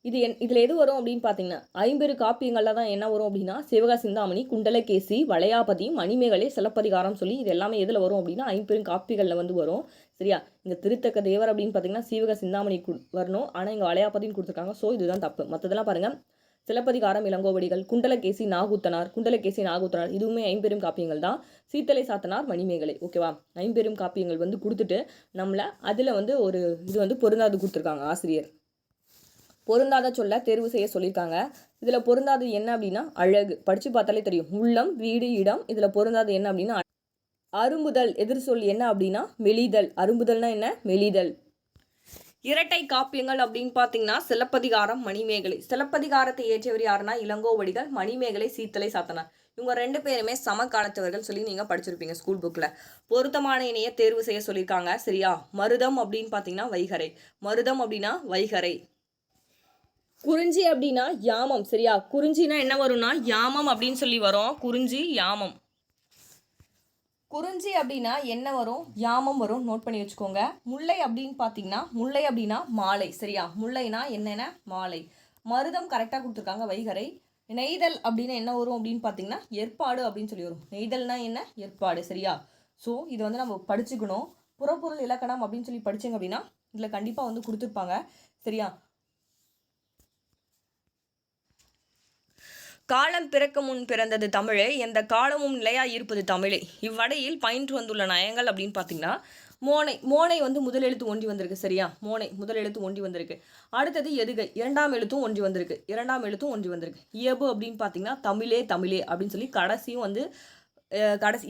இதில் எது வரும் அப்படின்னு பார்த்தீங்கன்னா 50 காப்பியங்களில் தான் என்ன வரும் அப்படின்னா சிவக சிந்தாமணி குண்டலகேசி வளையாபதி மணிமேகலை சிலப்பதிகாரம் சொல்லி இது எல்லாமே எதில் வரும் அப்படின்னா 50 காப்பிகளில் வந்து வரும். சரியா? இங்கே திருத்தக்க தேவர் அப்படின்னு பார்த்தீங்கன்னா சீவக சிந்தாமணி வரணும். ஆனால் இங்கே வளையாபதின்னு கொடுத்துருக்காங்க. ஸோ இதுதான் தப்பு. மற்றதெல்லாம் பாருங்கள். சிலப்பதிகாரம் இளங்கோவடிகள் குண்டலகேசி நாகூத்தனார் இதுவுமே 50 காப்பியங்கள் தான். சீத்தலை சாத்தனார் மணிமேகலை. ஓகேவா? 50 காப்பியங்கள் வந்து கொடுத்துட்டு நம்மளை அதில் வந்து ஒரு இது வந்து பொருந்தாது கொடுத்துருக்காங்க ஆசிரியர். பொருந்தாத சொல்ல தேர்வு செய்ய சொல்லியிருக்காங்க. இதில் பொருந்தாது என்ன அப்படின்னா அழகு. படித்து பார்த்தாலே தெரியும். உள்ளம் வீடு இடம். இதில் பொருந்தாது என்ன அப்படின்னா அரும்புதல். எதிர் சொல் என்ன அப்படின்னா மெலிதல். அரும்புதல்னா என்ன? மெலிதல். இரட்டை காப்பியங்கள் அப்படின்னு பார்த்தீங்கன்னா சிலப்பதிகாரம் மணிமேகலை. சிலப்பதிகாரத்தை இயற்றியவர் யாருன்னா இளங்கோவடிகள். மணிமேகலை சீத்தலை சாத்தனார். இவங்க 2 பேருமே சமகாலத்தவர்கள் சொல்லி நீங்கள் படிச்சிருப்பீங்க ஸ்கூல் புக்கில். பொருத்தமான இணையை தேர்வு செய்ய சொல்லியிருக்காங்க. சரியா? மருதம் அப்படின்னு பார்த்தீங்கன்னா வைகரை. மருதம் அப்படின்னா வைகரை. குறிஞ்சி அப்படின்னா யாமம். சரியா? குறிஞ்சினா என்ன வரும்னா யாமம் அப்படின்னு சொல்லி வரும். குறிஞ்சி யாமம். குறிஞ்சி அப்படின்னா என்ன வரும்? யாமம் வரும். நோட் பண்ணி வச்சுக்கோங்க. முல்லை அப்படின்னு பார்த்தீங்கன்னா முல்லை அப்படின்னா மாலை. சரியா? முல்லைனா என்னென்ன? மாலை. மருதம் கரெக்டாக கொடுத்துருக்காங்க. வைகறை. நெய்தல் அப்படின்னா என்ன வரும் அப்படின்னு பார்த்தீங்கன்னா ஏற்பாடு அப்படின்னு சொல்லி வரும். நெய்தல்னா என்ன? ஏற்பாடு. சரியா? ஸோ இது வந்து நம்ம படிச்சுக்கணும். புறப்பொருள் இலக்கணம் அப்படின்னு சொல்லி படித்தீங்க அப்படின்னா இதில் கண்டிப்பாக வந்து கொடுத்துருப்பாங்க. சரியா? காலம் பிறக்க முன் பிறந்தது தமிழே, எந்த காலமும் நிலையாக இருப்பது தமிழே. இவ்வடையில் பயின்று வந்துள்ள நயங்கள் அப்படின்னு பார்த்தீங்கன்னா மோனை. மோனை வந்து முதல் எழுத்து ஒன்றி வந்திருக்கு. சரியா? மோனை முதல் எழுத்து ஒன்றி வந்திருக்கு. அடுத்தது எதுகை இரண்டாம் எழுத்தும் ஒன்றி வந்திருக்கு. இரண்டாம் எழுத்தும் ஒன்றி வந்திருக்கு. இயல்பு அப்படின்னு பார்த்தீங்கன்னா தமிழே தமிழே அப்படின்னு சொல்லி கடைசியும் வந்து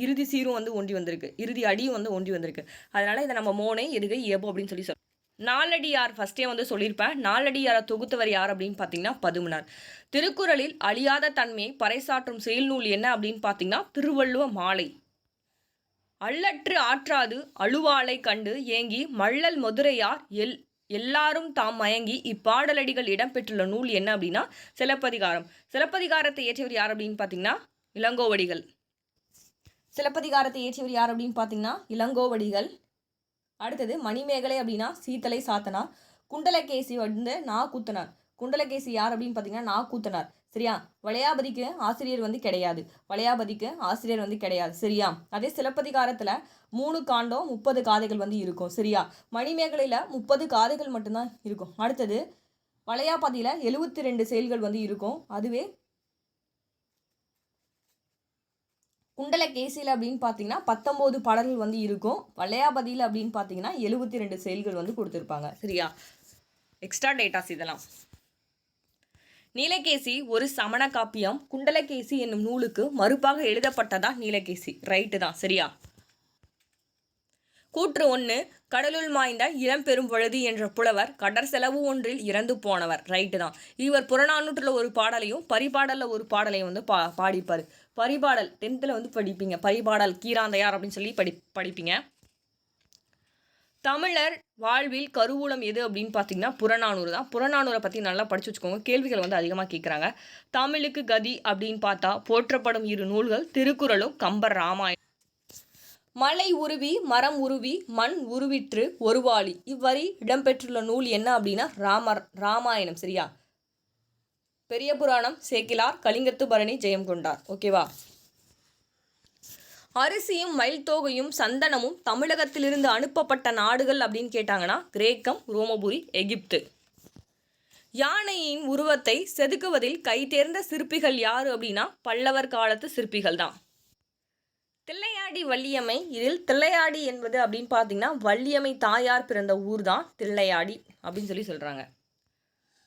இறுதி சீரும் வந்து ஒன்றி வந்திருக்கு. இறுதி அடியும் வந்து ஒன்றி வந்திருக்கு. அதனால இதை நம்ம மோனை எதுகை இயல்பு அப்படின்னு சொல்லி நாலடியார் ஃபஸ்ட்டே வந்து சொல்லியிருப்பேன். நாலடியாரை தொகுத்தவர் யார் அப்படின்னு பார்த்தீங்கன்னா பதுமனார். திருக்குறளில் அழியாத தன்மையை பறைசாற்றும் செயல் நூல் என்ன அப்படின்னு பார்த்தீங்கன்னா திருவள்ளுவ மாலை. அள்ளற்று ஆற்றாது அழுவாளை கண்டு ஏங்கி மள்ளல் மதுரையார் எல்லாரும் தாம் மயங்கி இப்பாடலடிகள் இடம்பெற்றுள்ள நூல் என்ன அப்படின்னா சிலப்பதிகாரம். சிலப்பதிகாரத்தை இயற்றியவர் யார் அப்படின்னு பார்த்தீங்கன்னா இளங்கோவடிகள். சிலப்பதிகாரத்தை இயற்றியவர் யார் அப்படின்னு பார்த்தீங்கன்னா இளங்கோவடிகள். அடுத்தது மணிமேகலை அப்படின்னா சீத்தலை சாத்தனார். குண்டலகேசி வந்து நா கூத்தனார். குண்டலகேசி யார் அப்படின்னு பார்த்தீங்கன்னா நா கூத்தனார். சரியா? வளையாபதிக்கு ஆசிரியர் வந்து கிடையாது. வளையாபதிக்கு ஆசிரியர் வந்து கிடையாது. சரியா? அதே சிலப்பதிகாரத்தில் 3 காண்டம் 30 காதைகள் வந்து இருக்கும். சரியா? மணிமேகலையில் 30 காதைகள் மட்டும்தான் இருக்கும். அடுத்தது வளையாபதியில் 72 செயல்கள் வந்து இருக்கும். அதுவே குண்டலகேசியில் அப்படின்னு பார்த்தீங்கன்னா 19 பாடல்கள் வந்து இருக்கும். வளையாபதியில் அப்படின்னு பார்த்தீங்கன்னா 72 செயல்கள் வந்து கொடுத்துருப்பாங்க. சரியா? எக்ஸ்ட்ரா டேட்டாஸ் இதெல்லாம். நீலகேசி ஒரு சமண காப்பியம். குண்டலகேசி என்னும் நூலுக்கு மறுப்பாக எழுதப்பட்டதா நீலகேசி. ரைட்டு தான். சரியா? கூற்று 1 கடலுள் மாய்ந்த இளம்பெரும் வழுதி என்ற புலவர் கடற் செலவு ஒன்றில் இறந்து போனவர். ரைட்டு தான். இவர் புறநானூற்றில் ஒரு பாடலையும் பரிபாடலில் ஒரு பாடலையும் வந்து பாடிப்பார். பரிபாடல் 10th வந்து படிப்பீங்க. பரிபாடல் கீராந்தையார் அப்படின்னு சொல்லி படிப்பீங்க. தமிழர் வாழ்வில் கருவூலம் எது அப்படின்னு பார்த்தீங்கன்னா புறநானூறு தான். புறநானூரை பற்றி நல்லா படித்து வச்சுக்கோங்க. கேள்விகள் வந்து அதிகமாக கேட்குறாங்க. தமிழுக்கு கதி அப்படின்னு பார்த்தா போற்றப்படும் 2 நூல்கள் திருக்குறளும் கம்பர் ராமாயணம். மலை உருவி மரம் உருவி மண் உருவிற்று ஒருவாளி இவ்வரி இடம்பெற்றுள்ள நூல் என்ன அப்படின்னா ராமாயணம். சரியா? பெரிய புராணம் சேக்கிலார். கலிங்கத்து பரணி ஜெயம் கொண்டார். ஓகேவா? அரிசியும் மயில் தோகையும் சந்தனமும் தமிழகத்திலிருந்து அனுப்பப்பட்ட நாடுகள் அப்படின்னு கேட்டாங்கன்னா கிரேக்கம், ரோமபுரி, எகிப்து. யானையின் உருவத்தை செதுக்குவதில் கை தேர்ந்த சிற்பிகள் யாரு அப்படின்னா பல்லவர் காலத்து சிற்பிகள் தான். தில்லையாடி வள்ளியம்மை. இதில் தில்லையாடி என்பது அப்படின்னு பார்த்தீங்கன்னா வள்ளியம்மை தாயார் பிறந்த ஊர் தான் தில்லையாடி அப்படின்னு சொல்லி சொல்கிறாங்க.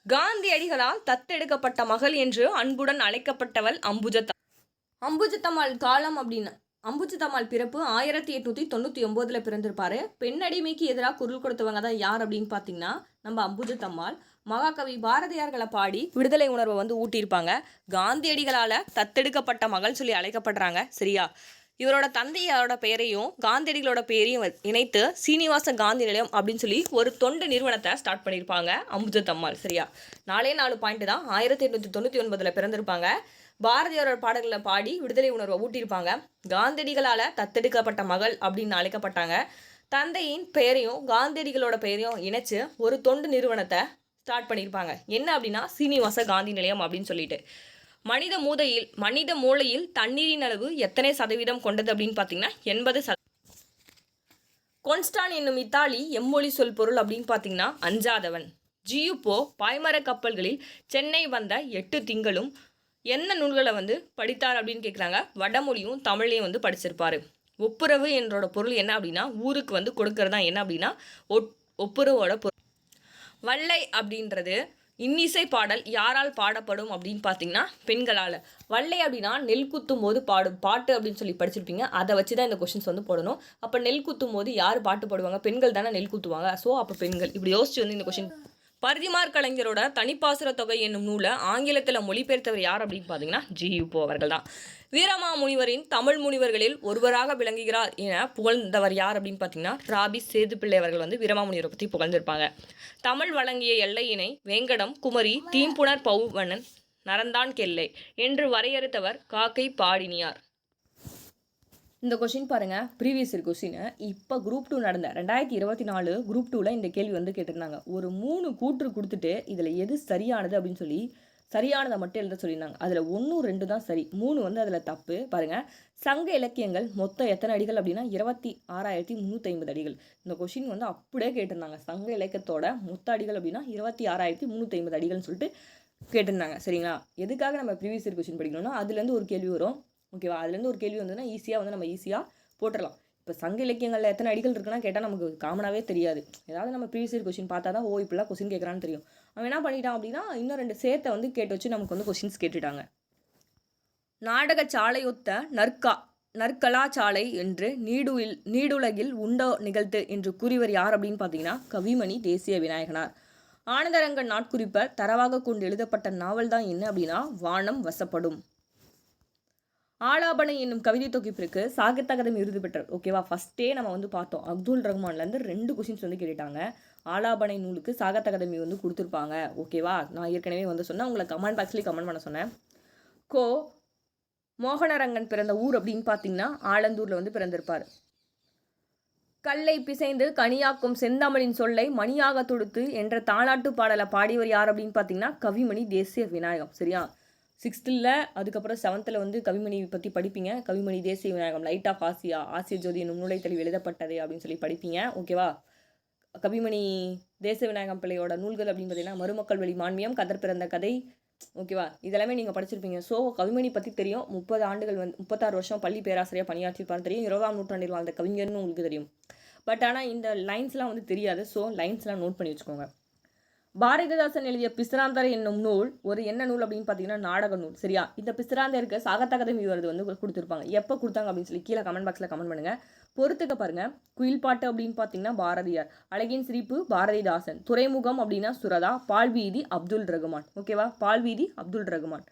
காந்தியடிகளால் தத்தெடுக்கப்பட்ட மகள் என்று அன்புடன் அழைக்கப்பட்டவள் அம்புஜத்தம்மாள். அம்புஜத்தம்மாள் காலம் அப்படின்னா அம்புஜத்தம்மாள் பிறப்பு 1899 பிறந்திருப்பாரு. பெண்ணடிமைக்கு எதிராக குரல் கொடுத்தவங்க தான் யார் அப்படின்னு பார்த்தீங்கன்னா நம்ம அம்புஜத்தம்மாள். மகாகவி பாரதியார்களை பாடி விடுதலை உணர்வை வந்து ஊட்டியிருப்பாங்க. காந்தியடிகளால் தத்தெடுக்கப்பட்ட மகள் சொல்லி அழைக்கப்படுறாங்க. சரியா? இவரோட தந்தையோட பெயரையும் காந்தியடிகளோட பெயரையும் இணைத்து சீனிவாச காந்தி நிலையம் அப்படின்னு சொல்லி ஒரு தொண்டு நிறுவனத்தை ஸ்டார்ட் பண்ணியிருப்பாங்க அம்புஜத்தம்மாள். சரியா? 4 பாயிண்ட் தான். 1899 பிறந்திருப்பாங்க. பாரதியாரோட பாடல்களை பாடி விடுதலை உணர்வை ஊட்டியிருப்பாங்க. காந்தியடிகளால் தத்தெடுக்கப்பட்ட மகள் அப்படின்னு அழைக்கப்பட்டாங்க. தந்தையின் பெயரையும் காந்தியடிகளோட பெயரையும் இணைச்சு ஒரு தொண்டு நிறுவனத்தை ஸ்டார்ட் பண்ணியிருப்பாங்க. என்ன அப்படின்னா சீனிவாச காந்தி நிலையம் அப்படின்னு சொல்லிட்டு. மனித மூளையில் தண்ணீரின் அளவு எத்தனை சதவீதம் கொண்டது அப்படின்னு பார்த்தீங்கன்னா 80%. கொன்ஸ்டான் என்னும் இத்தாலி எம்மொழி சொல் பொருள் அப்படின்னு பார்த்தீங்கன்னா அஞ்சாதவன். ஜியுப்போ பாய்மர கப்பல்களில் சென்னை வந்த 8 திங்களும் என்ன நூல்களை வந்து படித்தார் அப்படின்னு கேட்குறாங்க. வடமொழியும் தமிழையும் வந்து படிச்சிருப்பாரு. ஒப்புரவு என்றோட பொருள் என்ன அப்படின்னா ஊருக்கு வந்து கொடுக்கறது தான் என்ன அப்படின்னா ஒப்புரவோட பொருள். வள்ளை அப்படின்றது இன்னிசை பாடல் யாரால் பாடப்படும் அப்படின்னு பார்த்தீங்கன்னா பெண்களால். வள்ளை அப்படின்னா நெல் குத்தும் போது பாடும் பாட்டு அப்படின்னு சொல்லி படிச்சிருப்பீங்க. அதை வச்சு தான் இந்த கொஷின்ஸ் வந்து போடணும். அப்போ நெல் குத்தும் போது யார் பாட்டு பாடுவாங்க? பெண்கள் தானே நெல் குத்துவாங்க. ஸோ அப்போ பெண்கள். இப்படி யோசிச்சு வந்து இந்த கொஷின். பரிதிமார் கலைஞரோட தனிப்பாசுர தொகை என்னும் நூலை ஆங்கிலத்தில் மொழிபெயர்த்தவர் யார் அப்படின்னு பார்த்தீங்கன்னா ஜியுப்போ அவர்கள் தான். வீரமாமுனிவரின் தமிழ் முனிவர்களில் ஒருவராக விளங்குகிறார் என புகழ்ந்தவர் யார் அப்படின்னு பார்த்தீங்கன்னா ராபி சேதுப்பிள்ளை அவர்கள் வந்து வீரமாமுனிவரை பற்றி புகழ்ந்திருப்பாங்க. தமிழ் வழங்கிய எல்லையினை வேங்கடம், குமரி, தீம்புணர், பௌவனன், நரந்தான் கெல்லை என்று வரையறுத்தவர் காக்கை பாடினியார். இந்த கொஷின் பாருங்கள், ப்ரீவியஸ் இயர் கொஷின். இப்போ குரூப் 2 நடந்த 2024 குரூப் 2ல் இந்த கேள்வி வந்து கேட்டிருந்தாங்க. ஒரு 3 கூற்று கொடுத்துட்டு இதில் எது சரியானது அப்படின்னு சொல்லி சரியானதை மட்டும் எழுத சொல்லியிருந்தாங்க. அதில் 1, 2 தான் சரி, 3 வந்து அதில் தப்பு. பாருங்கள், சங்க இலக்கியங்கள் மொத்தம் எத்தனை அடிகள் அப்படின்னா 26,350 அடிகள். இந்த கொஷின் வந்து அப்படியே கேட்டிருந்தாங்க. சங்க இலக்கியத்தோட மொத்த அடிகள் அப்படின்னா 26,350 அடிகள்னு சொல்லிட்டு கேட்டிருந்தாங்க. சரிங்களா? எதுக்காக நம்ம ப்ரீவியஸ் இயர் கொஷின் படிக்கணும்னா அதுலேருந்து ஒரு கேள்வி வரும். ஓகேவா? அதுலேருந்து ஒரு கேள்வி வந்ததுன்னா நம்ம ஈஸியாக போட்டுடலாம். இப்போ சங்க இலக்கியங்களில் எத்தனை அடிகள் இருக்குன்னா கேட்டால் நமக்கு காமனாகவே தெரியாது. ஏதாவது நம்ம ப்ரீவியஸ் இயர் கொஷின் பார்த்தா தான் இப்படிலாம் கொஷின் கேட்குறான்னு தெரியும். அவன் என்ன பண்ணிட்டான் அப்படின்னா இன்னும் 2 சேர்த்தை வந்து கேட்டு வச்சு நமக்கு வந்து கொஷின்ஸ் கேட்டுட்டாங்க. நாடக சாலையொத்த நற்கலாச்சாலை என்று நீடுலகில் உண்டோ நிகழ்த்து என்று கூறியவர் யார் அப்படின்னு பார்த்தீங்கன்னா கவிமணி தேசிய விநாயகனார். ஆனந்தரங்கன் நாட்குறிப்பர் தரவாக கொண்டு எழுதப்பட்ட நாவல் தான் என்ன அப்படின்னா வானம் வசப்படும். ஆலாபனை என்னும் கவிதை தொகுப்பிற்கு சாகித்ய அகாதமி விருது பெற்றார். ஓகேவா? ஃபஸ்ட்டே நம்ம வந்து பார்த்தோம், அப்துல் ரஹ்மான்லேருந்து 2 கொஷின்ஸ் வந்து கேட்டுட்டாங்க. ஆலாபனை நூலுக்கு சாகித்ய அகாதமி வந்து கொடுத்துருப்பாங்க. ஓகேவா? நான் ஏற்கனவே வந்து சொன்னேன், உங்களை கமெண்ட் பாக்ஸ்லேயே கமெண்ட் பண்ண சொன்னேன். மோகனரங்கன் பிறந்த ஊர் அப்படின்னு பார்த்தீங்கன்னா ஆலந்தூரில் வந்து பிறந்திருப்பார். கல்லை பிசைந்து கனியாக்கும் செந்தமிழின் சொல்லை மணியாக தொடுத்து என்ற தாலாட்டு பாடலை பாடியவர் யார் அப்படின்னு பார்த்தீங்கன்னா கவிமணி தேசிய விநாயகம். சரியா? 6th அதுக்கப்புறம் 7th வந்து கவிமணி பற்றி படிப்பீங்க. கவிமணி தேசிய விநாயகம், லைட் ஆஃப் ஆசிய ஜோதி என்னும் நூலை தெளிவு எழுதப்பட்டது அப்படின்னு சொல்லி படிப்பீங்க. ஓகேவா? கவிமணி தேசிய விநாயகம் பிள்ளையோட நூல்கள் அப்படின்னு பார்த்தீங்கன்னா மருமக்கள் வழி மான்மியம், கதர் பிறந்த கதை. ஓகேவா? இதெல்லாமே நீங்கள் படிச்சிருப்பீங்க. ஸோ கவிமணி பற்றி தெரியும். 30 ஆண்டுகள் வந்து 36 வருஷம் பள்ளி பேராசிரியர் பணியாற்றிருப்பான்னு தெரியும். 20ஆம் நூற்றாண்டில் வாழ்ந்த கவிஞர்னு உங்களுக்கு தெரியும். பட் ஆனால் இந்த லைன்ஸ்லாம் வந்து தெரியாது. ஸோ லைன்ஸ்லாம் நோட் பண்ணி வச்சுக்கோங்க. பாரதிதாசன் எழுதிய பிசிராந்தர் என்னும் நூல் ஒரு என்ன நூல் அப்படின்னு பார்த்தீங்கன்னா நாடக நூல். சரியா? இந்த பிசிராந்தருக்கு சாகித்ய அகாதமி விருது வந்து கொடுத்துருப்பாங்க. எப்போ கொடுத்தாங்க அப்படின்னு சொல்லி கீழே கமெண்ட் பாக்ஸில் கமெண்ட் பண்ணுங்க. பொறுத்துக்க பாருங்க. குயில் பாட்டு அப்படின்னு பார்த்தீங்கன்னா பாரதியார், அழகின் சிரிப்பு பாரதிதாசன், துறைமுகம் அப்படின்னா சுரதா, பால்வீதி அப்துல் ரகுமான். ஓகேவா? பால்வீதி அப்துல் ரகுமான்.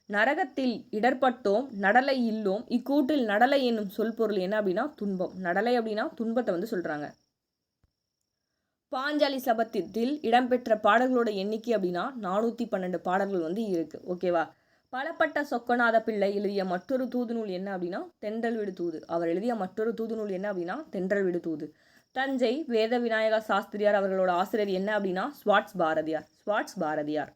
நரகத்தில் இடர்பட்டோம் நடலை இல்லோம் இக்கூட்டில் நடலை என்னும் சொல் பொருள் என்ன அப்படின்னா துன்பம். நடலை அப்படின்னா துன்பத்தை வந்து சொல்றாங்க. பாஞ்சாலி சபதத்தில் இடம்பெற்ற பாடல்களோட எண்ணிக்கை அப்படின்னா 412 பாடல்கள் வந்து இருக்கு. ஓகேவா? பலப்பட்ட சொக்கநாத பிள்ளை எழுதிய மற்றொரு தூது நூல் என்ன அப்படின்னா தென்றல் விடு தூது. அவர் எழுதிய மற்றொரு தூது நூல் என்ன அப்படின்னா தென்றல் விடு தூது. தஞ்சை வேத விநாயக சாஸ்திரியார் அவர்களோட ஆசிரியர் என்ன அப்படின்னா ஸ்வாட்ஸ் பாரதியார்.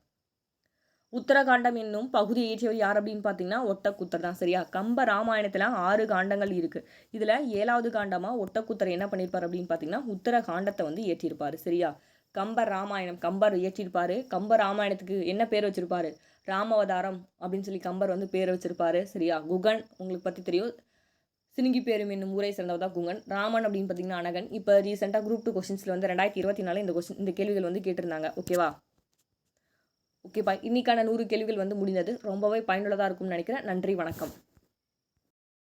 உத்தரகாண்டம் என்னும் பகுதியை இயற்றியவர் யார் அப்படின்னு பார்த்தீங்கன்னா ஒட்டக்கூத்தர் தான். சரியா? கம்ப ராமாயணத்தில் 6 காண்டங்கள் இருக்குது. இதில் 7வது காண்டமாக ஒட்டக்கூத்தர் என்ன பண்ணியிருப்பார் அப்படின்னு பார்த்தீங்கன்னா உத்தரகாண்டத்தை வந்து இயற்றியிருப்பார். சரியா? கம்பர் ராமாயணம் கம்பர் இயற்றியிருப்பார். கம்ப ராமாயணத்துக்கு என்ன பேர் வச்சிருப்பாரு? ராமவதாரம் அப்படின்னு சொல்லி கம்பர் வந்து பேர் வச்சிருப்பாரு. சரியா? குகன் உங்களுக்கு பற்றி தெரியும். சினுங்கி பேரும் என்னும் ஊரை சேர்ந்தவர் தான் குகன். ராமன் அப்படின்னு பார்த்தீங்கன்னா அனகன். இப்போ ரீசெண்டாக குரூப் 2 கொஸ்டின்ஸில் வந்து 2024 இந்த கேள்விகள் வந்து கேட்டிருந்தாங்க. ஓகேவா? ஓகேப்பா, இன்னைக்கான 100 கேள்விகள் வந்து முடிந்தது. ரொம்பவே பயனுள்ளதாக இருக்கும்னு நினைக்கிறேன். நன்றி, வணக்கம்.